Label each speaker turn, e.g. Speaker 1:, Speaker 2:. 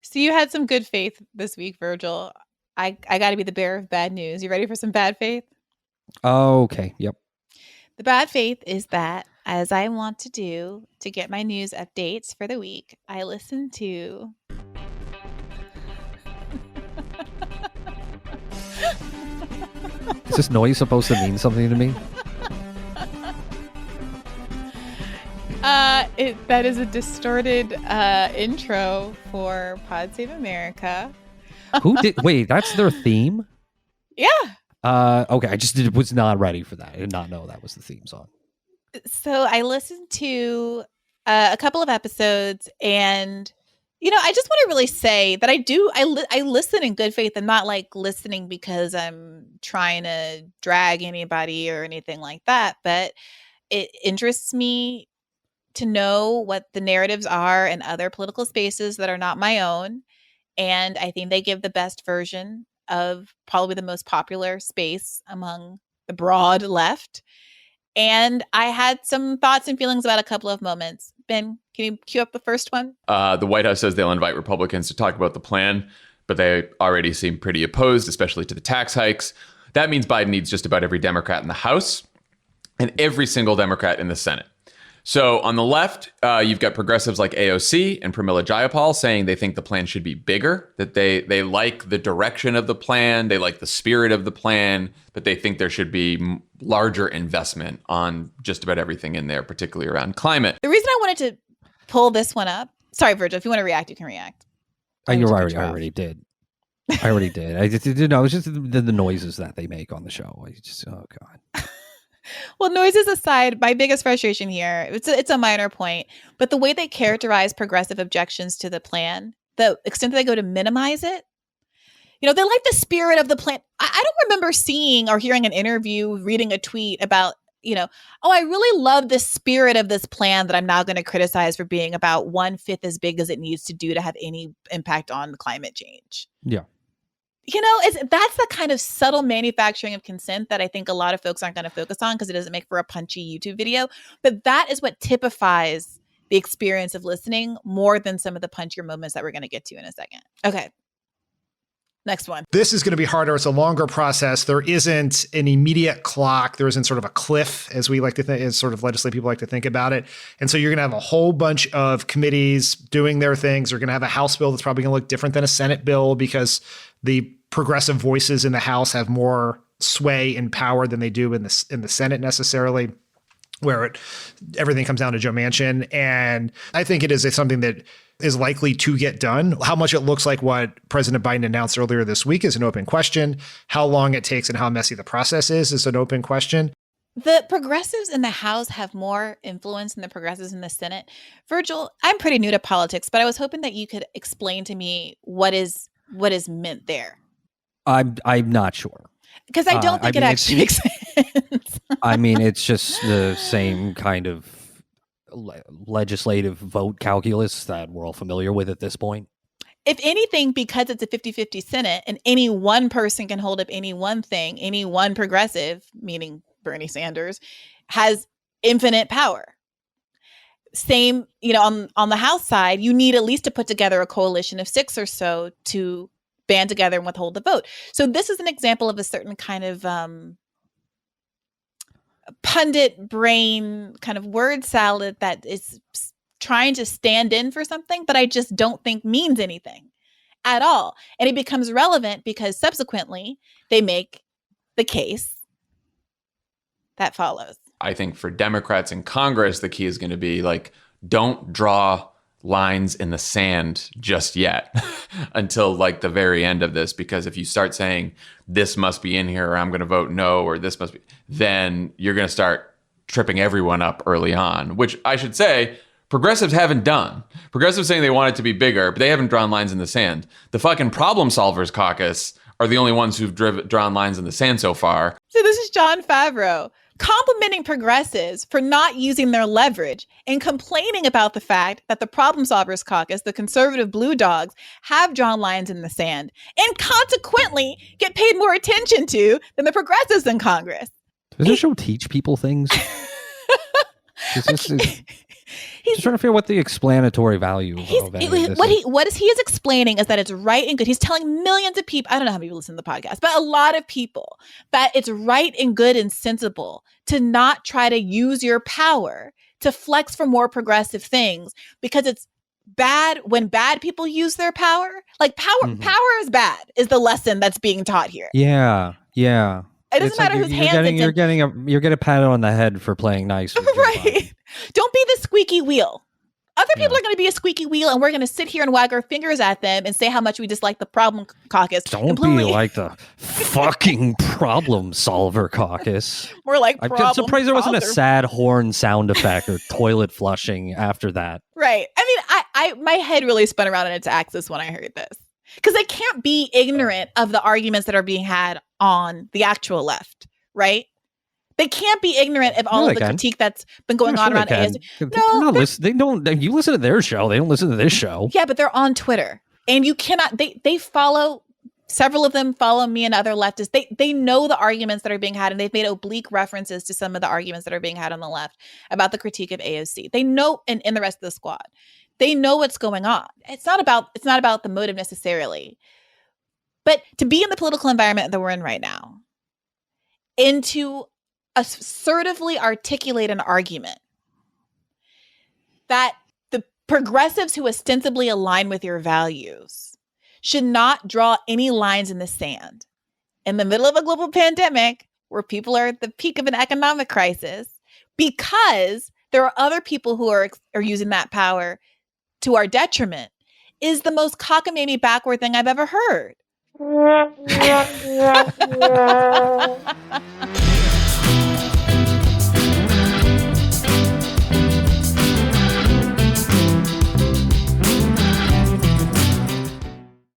Speaker 1: So you had some good faith this week, Virgil. I got to be the bearer of bad news. You ready for some bad faith?
Speaker 2: Okay. Yep.
Speaker 1: The bad faith is that, as I want to do to get my news updates for the week, I listen to.
Speaker 2: Is this noise supposed to mean something to me?
Speaker 1: That is a distorted intro for Pod Save America.
Speaker 2: Who did? Wait, that's their theme?
Speaker 1: Yeah.
Speaker 2: Okay, I just was not ready for that. I did not know that was the theme song.
Speaker 1: So I listened to a couple of episodes, and I just want to really say that I listen in good faith. I'm not like listening because I'm trying to drag anybody or anything like that, but it interests me to know what the narratives are in other political spaces that are not my own. And I think they give the best version of probably the most popular space among the broad left. And I had some thoughts and feelings about a couple of moments. Ben, can you cue up the first one?
Speaker 3: The White House says they'll invite Republicans to talk about the plan, but they already seem pretty opposed, especially to the tax hikes. That means Biden needs just about every Democrat in the House and every single Democrat in the Senate. So on the left, you've got progressives like AOC and Pramila Jayapal saying they think the plan should be bigger, that they like the direction of the plan, they like the spirit of the plan, but they think there should be larger investment on just about everything in there, particularly around climate.
Speaker 1: The reason I wanted to pull this one up, sorry, Virgil, if you want to react, you can react.
Speaker 2: I already did. I already did. I just didn't know. It's just the noises that they make on the show. Oh God.
Speaker 1: Well, noises aside, my biggest frustration here, it's a minor point, but the way they characterize progressive objections to the plan, the extent that they go to minimize it, they like the spirit of the plan. I don't remember seeing or hearing an interview, reading a tweet about, I really love the spirit of this plan that I'm now going to criticize for being about 1/5 as big as it needs to do to have any impact on climate change.
Speaker 2: Yeah.
Speaker 1: That's the kind of subtle manufacturing of consent that I think a lot of folks aren't going to focus on because it doesn't make for a punchy YouTube video. But that is what typifies the experience of listening more than some of the punchier moments that we're going to get to in a second. Okay. Next one.
Speaker 4: This is going to be harder. It's a longer process. There isn't an immediate clock. There isn't sort of a cliff, as we like to think, as sort of legislative people like to think about it. And so you're going to have a whole bunch of committees doing their things. You're going to have a House bill that's probably going to look different than a Senate bill because the progressive voices in the House have more sway and power than they do in the Senate necessarily, where everything comes down to Joe Manchin. And I think it is something that is likely to get done. How much it looks like what President Biden announced earlier this week is an open question. How long it takes and how messy the process is an open question.
Speaker 1: The progressives in the House have more influence than the progressives in the Senate. Virgil, I'm pretty new to politics, but I was hoping that you could explain to me what is meant there.
Speaker 2: I'm not sure.
Speaker 1: Because I don't think it actually makes sense.
Speaker 2: I mean, it's just the same kind of legislative vote calculus that we're all familiar with at this point.
Speaker 1: If anything, because it's a 50-50 Senate and any one person can hold up any one thing, any one progressive, meaning Bernie Sanders, has infinite power. Same, on the House side, you need at least to put together a coalition of 6 or so to band together and withhold the vote. So this is an example of a certain kind of pundit brain kind of word salad that is trying to stand in for something, but I just don't think means anything at all. And it becomes relevant because subsequently they make the case that follows.
Speaker 3: I think for Democrats in Congress, the key is going to be don't draw lines in the sand just yet until the very end of this, because if you start saying this must be in here or I'm going to vote no or this must be, then you're going to start tripping everyone up early on, which I should say progressives haven't done. Progressives saying they want it to be bigger, but they haven't drawn lines in the sand. The fucking Problem Solvers Caucus are the only ones who've drawn lines in the sand so far.
Speaker 1: So this is Jon Favreau complimenting progressives for not using their leverage and complaining about the fact that the Problem Solvers Caucus, the conservative blue dogs, have drawn lines in the sand and consequently get paid more attention to than the progressives in Congress.
Speaker 2: Does this show teach people things? He's just trying to figure out what the explanatory value of any of this
Speaker 1: what he is explaining is that it's right and good. He's telling millions of people, I don't know how many people listen to the podcast, but a lot of people, that it's right and good and sensible to not try to use your power to flex for more progressive things, because it's bad when bad people use their power. Like power is bad is the lesson that's being taught here.
Speaker 2: Yeah.
Speaker 1: It doesn't matter whose hands it's in.
Speaker 2: You're getting a pat on the head for playing nice.
Speaker 1: Right. Don't be the squeaky wheel. Other people are going to be a squeaky wheel, and we're going to sit here and wag our fingers at them and say how much we dislike the problem caucus.
Speaker 2: Don't be like the fucking problem solver caucus.
Speaker 1: We're like,
Speaker 2: I'm surprised there wasn't a sad horn sound effect or toilet flushing after that.
Speaker 1: Right. I mean, I my head really spun around on its axis when I heard this, because they can't be ignorant of the arguments that are being had on the actual left, right? They can't be ignorant of all of the critique that's been going on around ASD. No,
Speaker 2: they don't. You listen to their show. They don't listen to this show.
Speaker 1: Yeah, but they're on Twitter, and you cannot. They follow. Several of them follow me and other leftists. They know the arguments that are being had, and they've made oblique references to some of the arguments that are being had on the left about the critique of AOC. They know, and the rest of the squad, they know what's going on. It's not about the motive necessarily, but to be in the political environment that we're in right now, and to assertively articulate an argument that the progressives who ostensibly align with your values should not draw any lines in the sand in the middle of a global pandemic where people are at the peak of an economic crisis, because there are other people who are using that power to our detriment, is the most cockamamie backward thing I've ever heard.